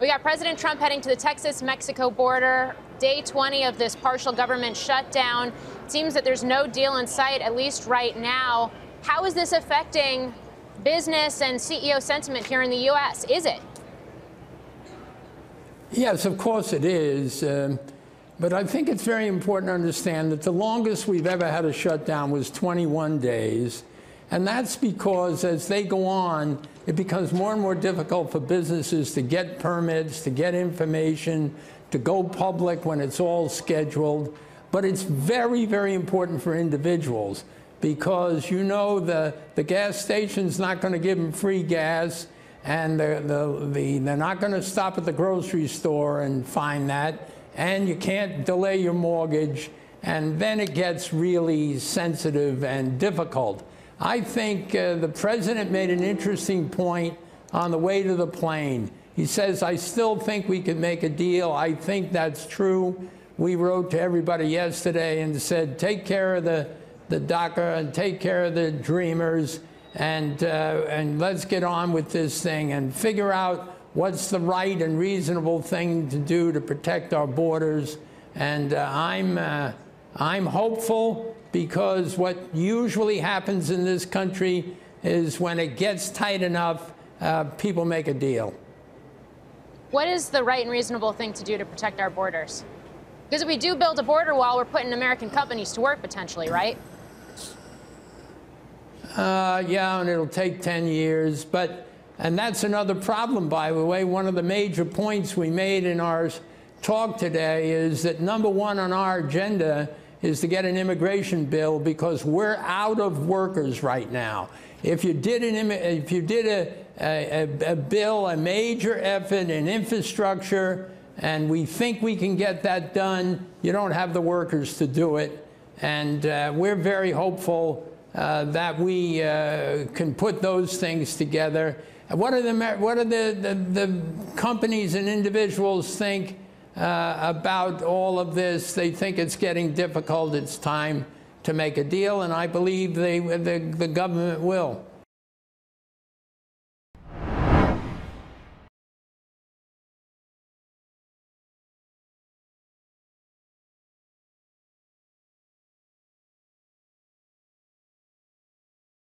We got President Trump heading to the Texas-Mexico border. Day 20 of this partial government shutdown. It seems that there's no deal in sight, at least right now. How is this affecting business and CEO sentiment here in the U.S.? Is it? Yes, of course it is. But I think it's very important to understand that the longest we've ever had a shutdown was 21 days. And that's because as they go on, it becomes more and more difficult for businesses to get permits, to get information, to go public when it's all scheduled. But it's very, very important for individuals because, you know, the gas station's not going to give them free gas, and they're not going to stop at the grocery store and find that. And you can't delay your mortgage, and then it gets really sensitive and difficult. I think the president made an interesting point on the way to the plane. He says, I still think we can make a deal. I think that's true. We wrote to everybody yesterday and said, take care of the DACA and take care of the dreamers, and let's get on with this thing and figure out what's the right and reasonable thing to do to protect our borders. And I'm hopeful, because what usually happens in this country is when it gets tight enough, people make a deal. What is the right and reasonable thing to do to protect our borders? Because if we do build a border wall, we're putting American companies to work potentially, right? Yeah, and it'll take 10 years. And that's another problem, by the way. One of the major points we made in our talk today is that #1 on our agenda is to get an immigration bill, because we're out of workers right now. If you did a bill, a major effort in infrastructure, and we think we can get that done, you don't have the workers to do it. And we're very hopeful that we can put those things together. What do the companies and individuals think about all of this? They think it's getting difficult. It's time to make a deal, and I believe the government will.